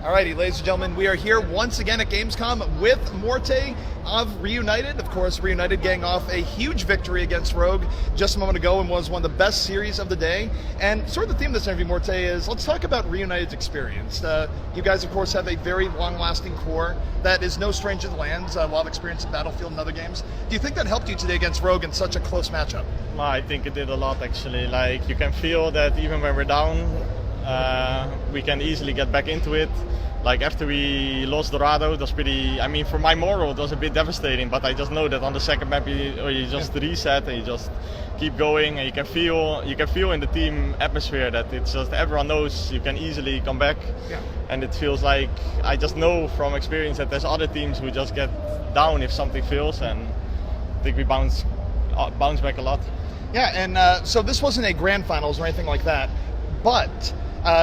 Alrighty, ladies and gentlemen, we are here once again at Gamescom with Morte of REUNITED. Of course, REUNITED getting off a huge victory against Rogue just a moment ago and was one of the best series of the day. And sort of the theme of this interview, Morte, is let's talk about REUNITED's experience. You guys, of course, have a very long-lasting core that is no stranger to the lands, a lot of experience in Battlefield and other games. Do you think that helped you today against Rogue in such a close matchup? Well, I think it did a lot, actually. Like, you can feel that even when we're down, we can easily get back into it. Like, after we lost Dorado, it was pretty, I mean, for my moral, it was a bit devastating, but I just know that on the second map, you just reset and you just keep going, and you can feel in the team atmosphere that it's just, everyone knows you can easily come back. Yeah. And it feels like, I just know from experience that there's other teams who just get down if something fails, and I think we bounce back a lot. Yeah, and so this wasn't a grand finals or anything like that, but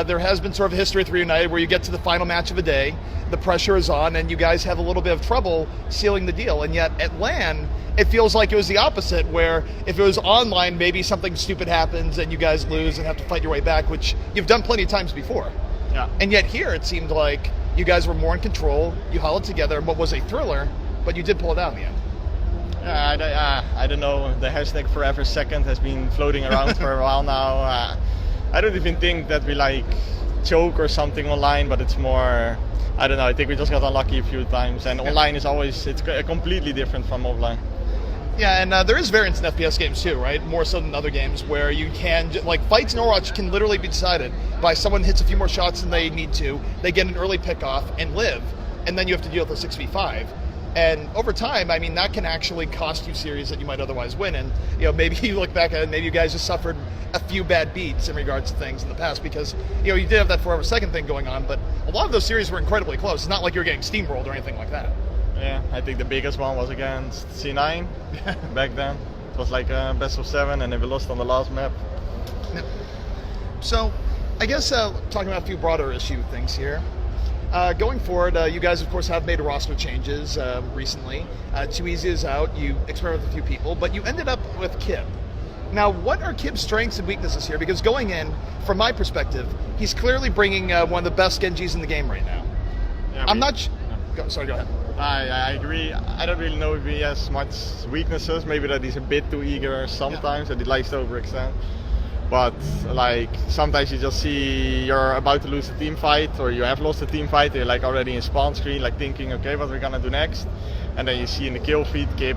there has been sort of a history with REUNITED where you get to the final match of the day, the pressure is on, and you guys have a little bit of trouble sealing the deal. And yet at LAN, it feels like it was the opposite, where if it was online, maybe something stupid happens and you guys lose and have to fight your way back, which you've done plenty of times before. Yeah. And yet here, it seemed like you guys were more in control, you held it together in what was a thriller, but you did pull it out in the end. I don't know, the hashtag forever second has been floating around for a while now. I don't even think that we like choke or something online, but it's more, I don't know, I think we just got unlucky a few times, and online is always, it's completely different from offline. Yeah, and there is variance in FPS games too, right? More so than other games where you can, like fights in Overwatch can literally be decided by someone hits a few more shots than they need to, they get an early pick-off and live, and then you have to deal with a 6v5. And over time, I mean, that can actually cost you series that you might otherwise win. And, you know, maybe you look back at it, maybe you guys just suffered a few bad beats in regards to things in the past because, you know, you did have that forever second thing going on, but a lot of those series were incredibly close. It's not like you're getting steamrolled or anything like that. Yeah, I think the biggest one was against C9 back then. It was like a best of 7 and then we lost on the last map. Yeah. So, I guess talking about a few broader issue things here. Going forward, you guys, of course, have made roster changes recently. Too Easy is out, you experimented with a few people, but you ended up with Kib. Now, what are Kib's strengths and weaknesses here? Because going in, from my perspective, he's clearly bringing one of the best Genjis in the game right now. Yeah, I'm not... Sorry, go ahead. I agree. I don't really know if he has much weaknesses. Maybe that he's a bit too eager sometimes, that he likes to overextend. But like sometimes you just see you're about to lose a team fight, or you have lost a team fight, you're like already in spawn screen, like thinking, okay, what we're gonna do next? And then you see in the kill feed, Kib,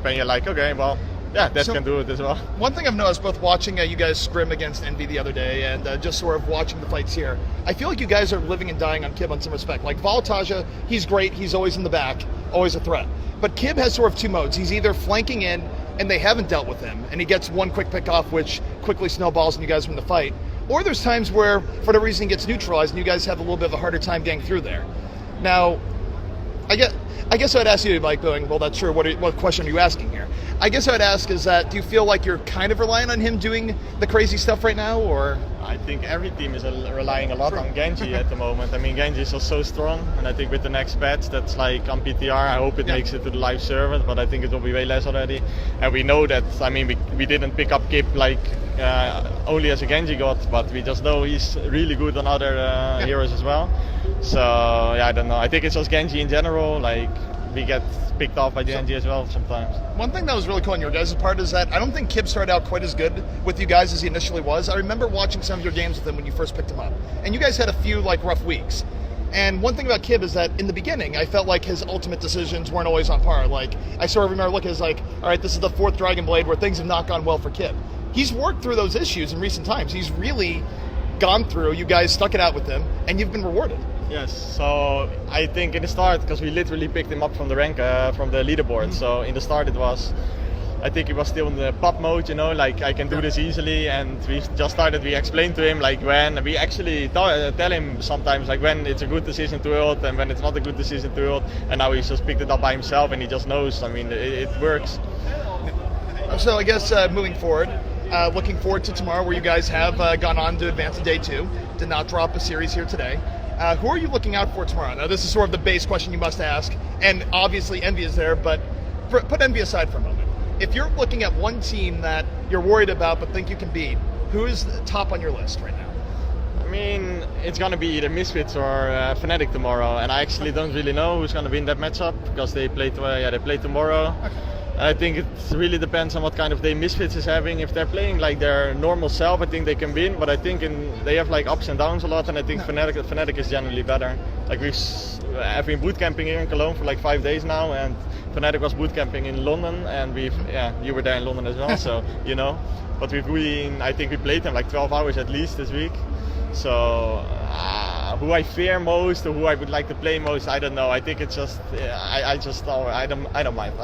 and you're like, okay, well, yeah, that can do it as well. One thing I've noticed, both watching you guys scrim against Envy the other day and just sort of watching the fights here, I feel like you guys are living and dying on Kib on some respect. Like Voltaja, he's great, he's always in the back, always a threat. But Kib has sort of two modes. He's either flanking in, and they haven't dealt with him, and he gets one quick pick off, which quickly snowballs and you guys win the fight. Or there's times where, for whatever reason, he gets neutralized and you guys have a little bit of a harder time getting through there. Now, I guess I'd ask you, Mike, going, well, that's true, what question are you asking here? I guess I'd ask is that, do you feel like you're kind of relying on him doing the crazy stuff right now, or? I think every team is relying a lot on Genji at the moment. I mean, Genji is just so strong, and I think with the next patch that's like on PTR, I hope it makes it to the live server, but I think it will be way less already. And we know that, I mean, we didn't pick up Kib like only as a Genji god, but we just know he's really good on other heroes as well. So, yeah, I don't know. I think it's just Genji in general, like, we get picked off by Genji as well sometimes. One thing that was really cool on your guys' part is that I don't think Kib started out quite as good with you guys as he initially was. I remember watching some of your games with him when you first picked him up. And you guys had a few like rough weeks. And one thing about Kib is that in the beginning, I felt like his ultimate decisions weren't always on par. Like, I sort of remember looking as like, all right, this is the 4th Dragon Blade where things have not gone well for Kib. He's worked through those issues in recent times. He's really gone through, you guys stuck it out with him, and you've been rewarded. Yes, so I think in the start, because we literally picked him up from the rank, from the leaderboard, so in the start it was, I think he was still in the pop mode, you know, like I can do this easily, and we just started, we explained to him like when, we actually tell him sometimes like when it's a good decision to ult and when it's not a good decision to ult, and now he's just picked it up by himself and he just knows, I mean, it works. So I guess moving forward, looking forward to tomorrow where you guys have gone on to advance to day 2, did not drop a series here today. Who are you looking out for tomorrow? Now, this is sort of the base question you must ask, and obviously Envy is there, but put Envy aside for a moment. If you're looking at one team that you're worried about but think you can beat, who is top on your list right now? mean, it's gonna be either Misfits or Fnatic tomorrow, and I actually don't really know who's gonna be in that matchup because they play tomorrow. And I think it really depends on what kind of day Misfits is having. If they're playing like their normal self, I think they can win. But I think they have like ups and downs a lot, and I think Fnatic is generally better. Like I've been boot camping here in Cologne for like 5 days now, and Fnatic was boot camping in London, and you were there in London as well, so you know. But I think we played them like 12 hours at least this week. So who I fear most or who I would like to play most, I don't know. I think it's just I don't mind.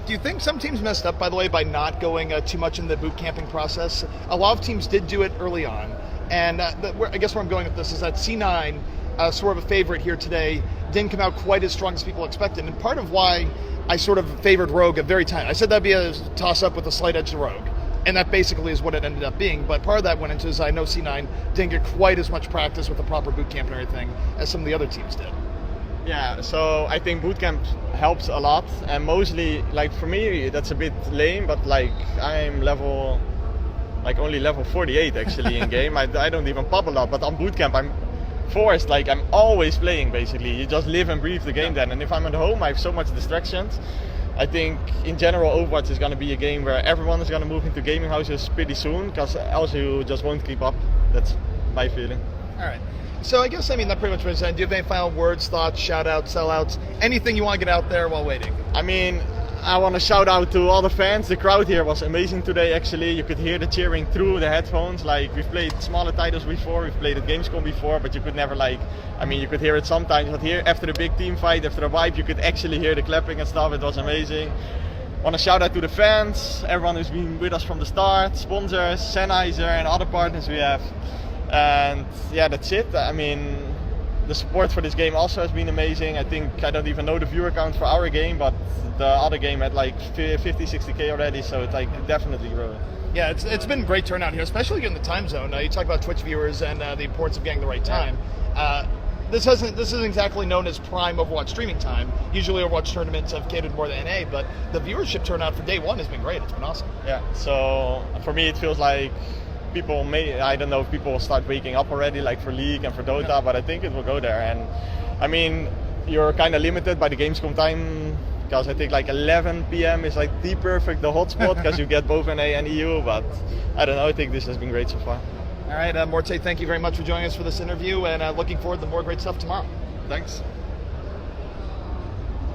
Do you think some teams messed up, by the way, by not going too much in the boot camping process? A lot of teams did do it early on, and I guess where I'm going with this is that C9, sort of a favorite here today, didn't come out quite as strong as people expected, and part of why I sort of favored Rogue at very time. I said that'd be a toss-up with a slight edge to Rogue, and that basically is what it ended up being. But part of that went into is I know C9 didn't get quite as much practice with the proper boot camp and everything as some of the other teams did. Yeah, so I think bootcamp helps a lot, and mostly, like for me, that's a bit lame, but like I'm only level 48 actually in game. I don't even pop a lot, but on bootcamp I'm forced, like I'm always playing basically. You just live and breathe the game then, and if I'm at home I have so much distractions. I think in general Overwatch is going to be a game where everyone is going to move into gaming houses pretty soon, because else you just won't keep up. That's my feeling. All right. So I guess, that pretty much brings it in. Do you have any final words, thoughts, shout-outs, sell-outs, anything you want to get out there while waiting? I mean, I want to shout out to all the fans. The crowd here was amazing today, actually. You could hear the cheering through the headphones. Like, we've played smaller titles before, we've played at Gamescom before, but you could never you could hear it sometimes, but here, after the big team fight, after a wipe, you could actually hear the clapping and stuff. It was amazing. I want to shout out to the fans, everyone who's been with us from the start, sponsors, Sennheiser and other partners we have. And yeah, that's it. I mean, the support for this game also has been amazing. I think I don't even know the viewer count for our game, but the other game had like 50-60k already, so it's like definitely growing. Yeah, it's been great turnout here, especially in the time zone. You talk about Twitch viewers and the importance of getting the right time. This isn't exactly known as prime Overwatch streaming time. Usually Overwatch tournaments have catered more than NA, but the viewership turnout for day one has been great. It's been awesome. Yeah, so for me it feels like I don't know if people will start waking up already, like for League and for Dota, but I think it will go there. And I mean, you're kind of limited by the Gamescom time, because I think like 11 p.m. is like the hotspot, because you get both NA and EU, but I don't know, I think this has been great so far. All right, Morte, thank you very much for joining us for this interview, and looking forward to more great stuff tomorrow. Thanks.